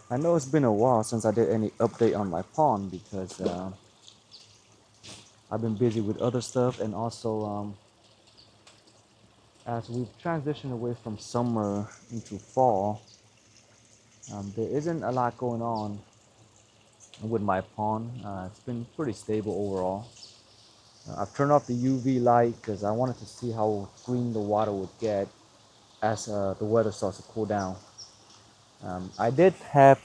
I know it's been a while since I did any update on my pond because I've been busy with other stuff, and also as we've transitioned away from summer into fall, there isn't a lot going on with my pond. It's been pretty stable overall. I've turned off the UV light because I wanted to see how green the water would get as the weather starts to cool down. I did have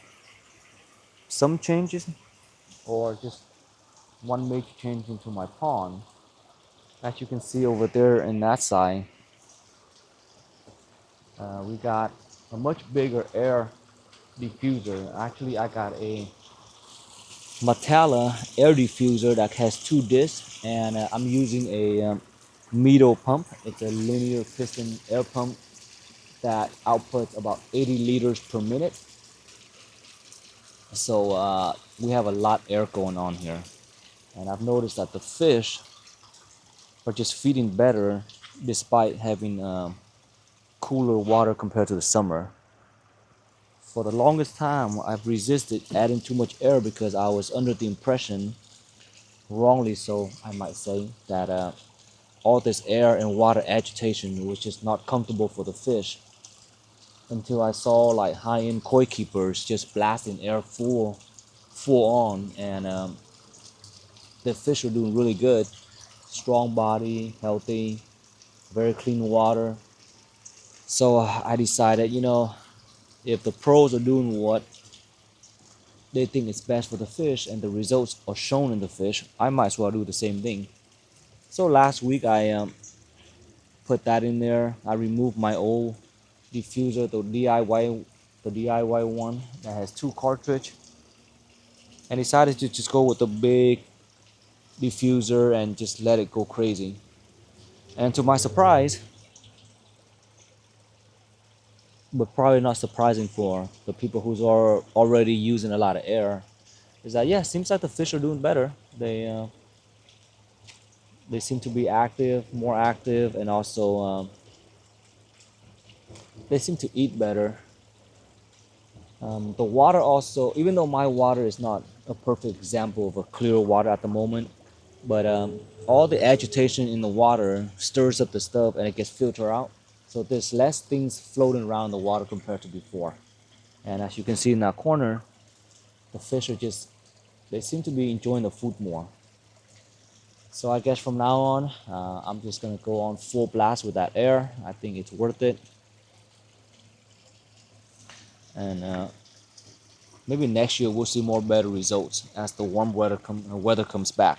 some changes, or just one major change into my pond. As you can see over there in that side, we got a much bigger air diffuser. Actually, I got a Matala air diffuser that has two discs, and I'm using a Medo pump. It's a linear piston air pump that outputs about 80 liters per minute. So we have a lot of air going on here, and I've noticed that the fish are just feeding better despite having cooler water compared to the summer. For the longest time, I've resisted adding too much air because I was under the impression, wrongly so, I might say, that all this air and water agitation was just not comfortable for the fish. Until I saw like high-end koi keepers just blasting air full on, and the fish are doing really good. Strong body, healthy, very clean water. So I decided, if the pros are doing what they think is best for the fish and the results are shown in the fish, I might as well do the same thing. So last week I put that in there. I removed my old diffuser, the DIY one that has two cartridge, and decided to just go with the big diffuser and just let it go crazy. And to my surprise, but probably not surprising for the people who's are already using a lot of air, is that yeah, seems like the fish are doing better. They seem to be active, more active, and also they seem to eat better. The water also, even though my water is not a perfect example of a clear water at the moment, but all the agitation in the water stirs up the stuff and it gets filtered out. So there's less things floating around the water compared to before. And as you can see in that corner, the fish are just, they seem to be enjoying the food more. So I guess from now on, I'm just gonna go on full blast with that air. I think it's worth it. And maybe next year we'll see more better results as the warm weather comes back.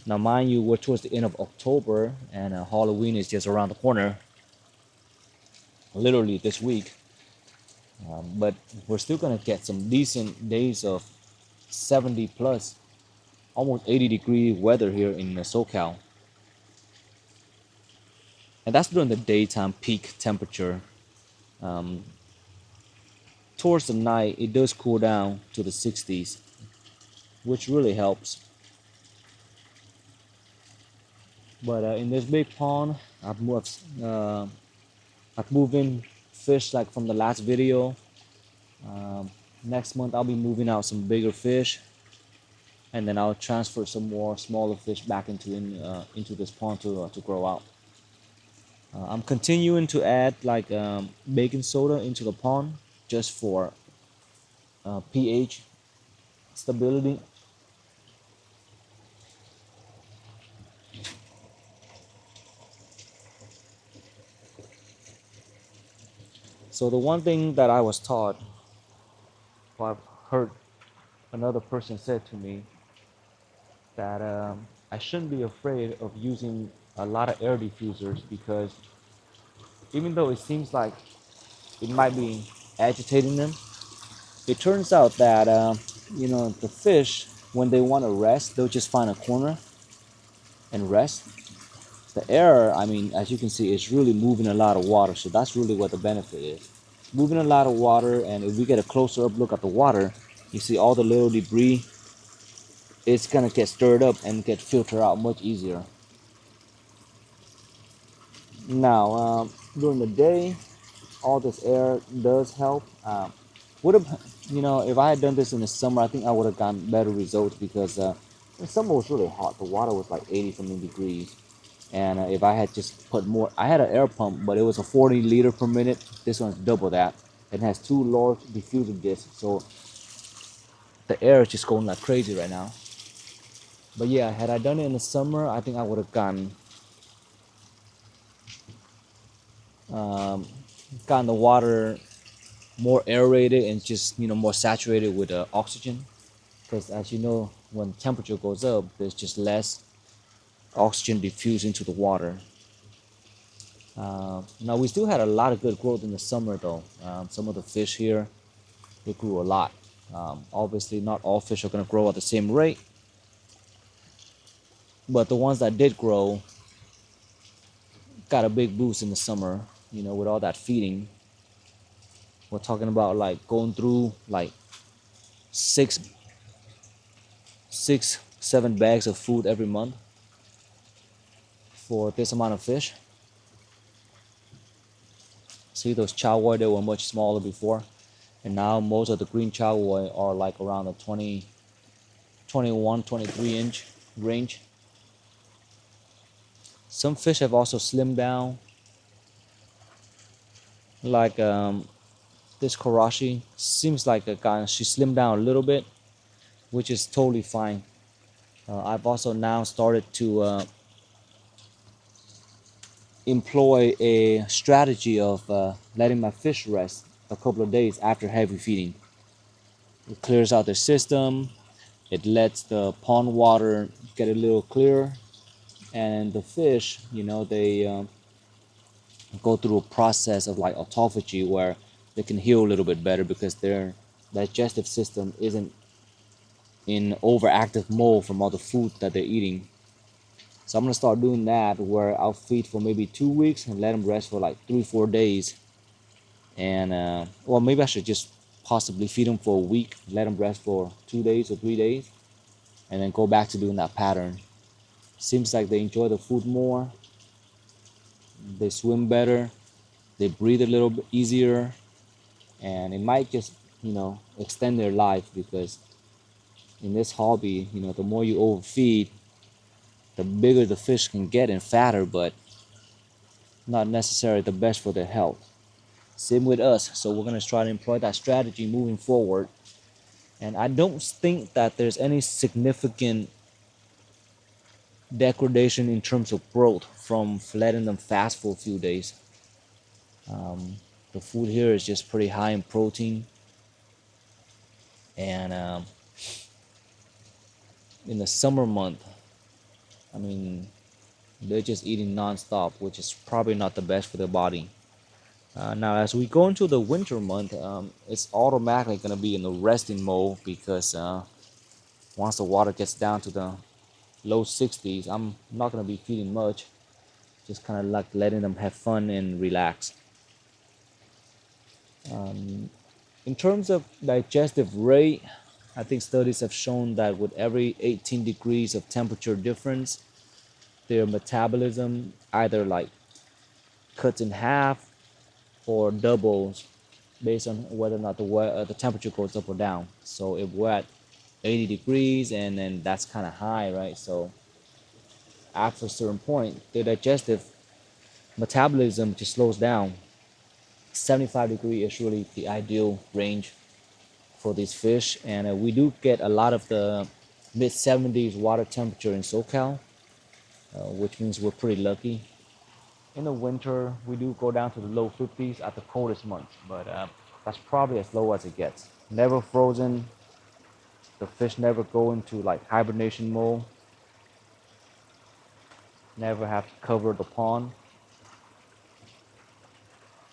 Now, mind you, we're towards the end of October, and Halloween is just around the corner, literally this week. But we're still gonna get some decent days of 70 plus, almost 80-degree weather here in SoCal, and that's during the daytime peak temperature. Um, Towards the night, it does cool down to the 60s, which really helps. But in this big pond, I've moved in fish like from the last video. Um, Next month I'll be moving out some bigger fish, and then I'll transfer some more smaller fish back into this pond to grow out. I'm continuing to add like baking soda into the pond just for pH stability. So the one thing that I was taught, or I've heard another person said to me, that I shouldn't be afraid of using a lot of air diffusers, because even though it seems like it might be agitating them, it turns out that the fish, when they want to rest, they'll just find a corner and rest. The air, I mean, as you can see, it's really moving a lot of water, so that's really what the benefit is. Moving a lot of water, and if we get a closer up look at the water, you see all the little debris. It's gonna get stirred up and get filtered out much easier. Now, during the day, all this air does help. Would have, if I had done this in the summer, I think I would have gotten better results because the summer was really hot. The water was like 80 something degrees. And if I had just put more, I had an air pump, but it was a 40 liter per minute. This one's double that. It has two large diffuser discs, so the air is just going like crazy right now. But yeah, had I done it in the summer, I think I would have gotten the water more aerated and just more saturated with oxygen. Because as you know, when temperature goes up, there's just less oxygen diffused into the water. Now we still had a lot of good growth in the summer though. Some of the fish here, they grew a lot. Obviously, not all fish are going to grow at the same rate, but the ones that did grow got a big boost in the summer. With all that feeding, we're talking about like going through like six, 7 bags of food every month for this amount of fish. See those chow woi, they were much smaller before, and now most of the green chow woi are like around the 20, 21, 23 inch range. Some fish have also slimmed down, like this Karashi seems like a guy. She slimmed down a little bit, which is totally fine. I've also now started to employ a strategy of letting my fish rest a couple of days after heavy feeding. It clears out their system. It lets the pond water get a little clearer, and the fish, they go through a process of like autophagy where they can heal a little bit better because their digestive system isn't in overactive mode from all the food that they're eating. So I'm gonna start doing that where I'll feed for maybe 2 weeks and let them rest for like 3, 4 days. And well, maybe I should just possibly feed them for a week, let them rest for 2 days or 3 days, and then go back to doing that pattern. Seems like they enjoy the food more, they swim better, they breathe a little bit easier, and it might just extend their life because in this hobby, the more you overfeed, the bigger the fish can get and fatter, but not necessarily the best for their health. Same with us, so we're going to try to employ that strategy moving forward. And I don't think that there's any significant degradation in terms of growth from letting them fast for a few days. The food here is just pretty high in protein, and in the summer month, I mean, they're just eating non-stop, which is probably not the best for their body. Now, as we go into the winter month, it's automatically going to be in the resting mode because once the water gets down to the low 60s, I'm not going to be feeding much, just kind of like letting them have fun and relax. In terms of digestive rate, I think studies have shown that with every 18 degrees of temperature difference, their metabolism either like cuts in half or doubles based on whether or not the temperature goes up or down. So if we're at 80 degrees and then that's kind of high, right? So after a certain point, the digestive metabolism just slows down. 75 degree is really the ideal range for these fish, and we do get a lot of the mid 70s water temperature in SoCal, which means we're pretty lucky. In the winter, we do go down to the low 50s at the coldest months, but that's probably as low as it gets. Never frozen. The fish never go into like hibernation mode. Never have to cover the pond.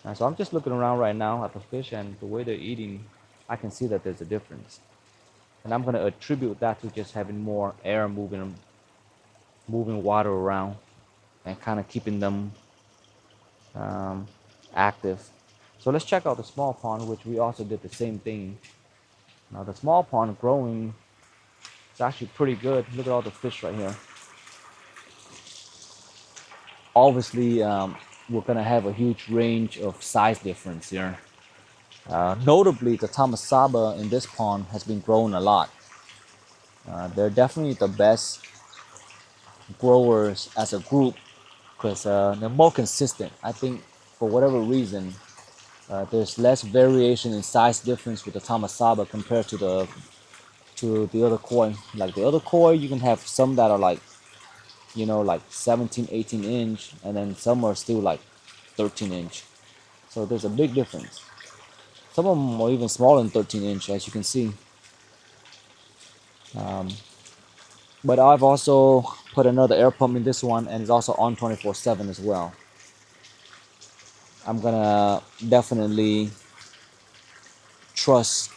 And so I'm just looking around right now at the fish and the way they're eating, I can see that there's a difference. And I'm going to attribute that to just having more air moving water around and kind of keeping them um, active. So let's check out the small pond, which we also did the same thing. Now the small pond growing is actually pretty good. Look at all the fish right here. Obviously, we're gonna have a huge range of size difference here. Notably, the tamasaba in this pond has been growing a lot. They're definitely the best growers as a group because they're more consistent. I think for whatever reason, there's less variation in size difference with the tamasaba compared to the other koi. Like the other koi, you can have some that are like, you know, like 17, 18 inch, and then some are still like 13 inch. So there's a big difference. Some of them are even smaller than 13 inch, as you can see. But I've also put another air pump in this one, and it's also on 24/7 as well. I'm gonna definitely trust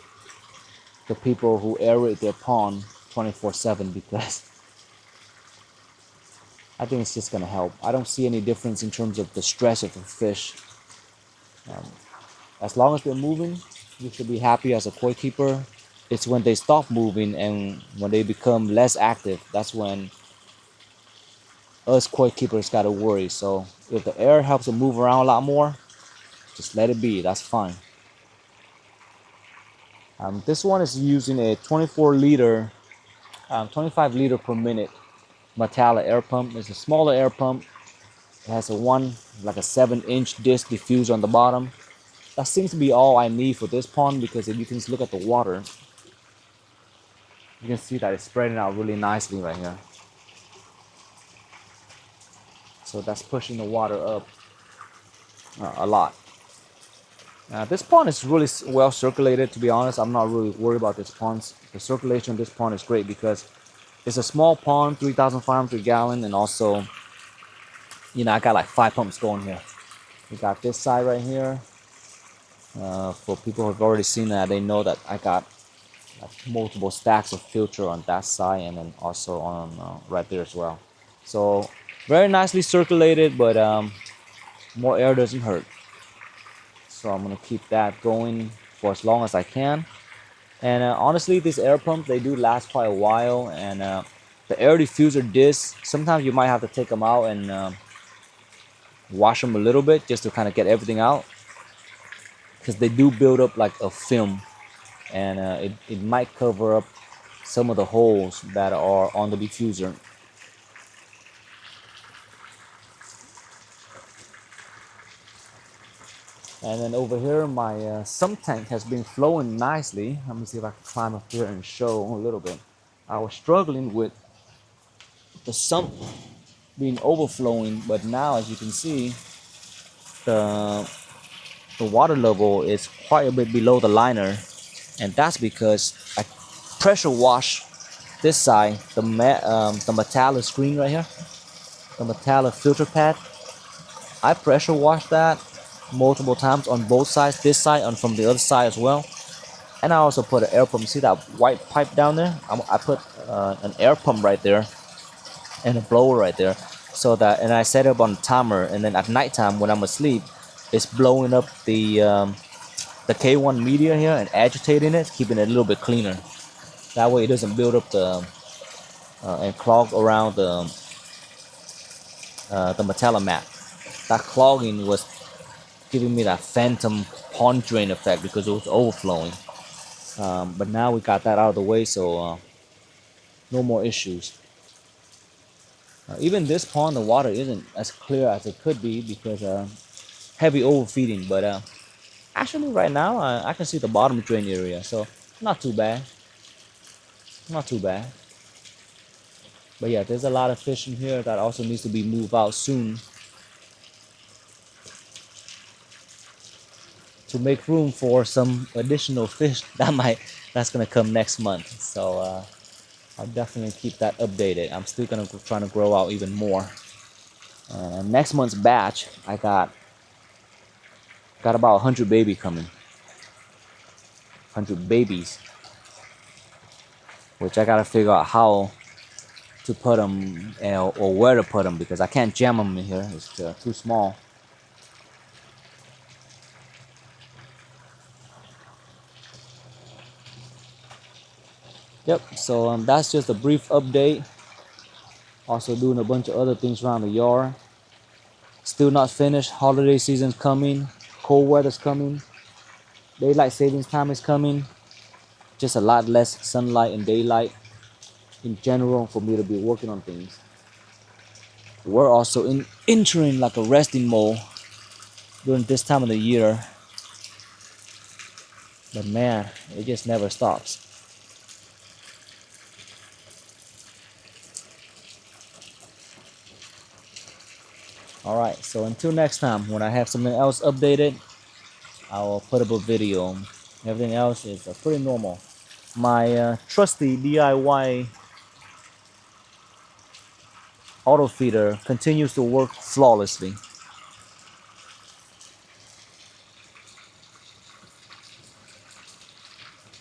the people who aerate their pond 24/7 because I think it's just gonna help. I don't see any difference in terms of the stress of the fish. As long as they're moving, you should be happy as a koi keeper. It's when they stop moving and when they become less active, that's when us koi keepers gotta worry. So if the air helps them move around a lot more, just let it be. That's fine. This one is using a 24 liter, 25 liter per minute Matala air pump. It's a smaller air pump. It has a one, like a 7-inch disc diffuser on the bottom. That seems to be all I need for this pond because if you can just look at the water, you can see that it's spreading out really nicely right here. So that's pushing the water up a lot. This pond is really well circulated, to be honest. I'm not really worried about this pond. The circulation of this pond is great because it's a small pond, 3,500 gallon, and also, you know, I got like 5 pumps going here. We got this side right here. For people who have already seen that, they know that I got multiple stacks of filter on that side and then also on right there as well. So very nicely circulated, but more air doesn't hurt. So I'm gonna keep that going for as long as I can. And honestly, these air pumps, they do last quite a while. And the air diffuser discs, sometimes you might have to take them out and wash them a little bit just to kind of get everything out, because they do build up like a film, and it might cover up some of the holes that are on the diffuser. And then over here, my sump tank has been flowing nicely. Let me see if I can climb up here and show a little bit. I was struggling with the sump being overflowing, but now as you can see, the the water level is quite a bit below the liner, and that's because I pressure wash this side, the Matala screen right here, the Matala filter pad. I pressure wash that multiple times on both sides, this side and from the other side as well. And I also put an air pump. See that white pipe down there? I put an air pump right there and a blower right there, so that, and I set it up on a timer, and then at nighttime when I'm asleep, it's blowing up the K1 media here and agitating it, keeping it a little bit cleaner. That way it doesn't build up and clog around the Matala mat. That clogging was giving me that phantom pond drain effect because it was overflowing. But now we got that out of the way, so no more issues. Even this pond, the water isn't as clear as it could be because heavy overfeeding. But actually, right now, I can see the bottom drain area, so not too bad. Not too bad. But yeah, there's a lot of fish in here that also needs to be moved out soon to make room for some additional fish that's gonna come next month. So I'll definitely keep that updated. I'm still gonna trying to grow out even more. Next month's batch, I got about 100 baby coming, 100 babies, which I gotta figure out how to put them or where to put them because I can't jam them in here. It's too small. Yep. So that's just a brief update. Also doing a bunch of other things around the yard. Still not finished. Holiday season's coming. Cold weather's coming. Daylight savings time is coming. Just a lot less sunlight and daylight in general for me to be working on things. We're also entering like a resting mode during this time of the year. But man, it just never stops. Alright, so until next time, when I have something else updated, I will put up a video. Everything else is pretty normal. My trusty DIY auto feeder continues to work flawlessly.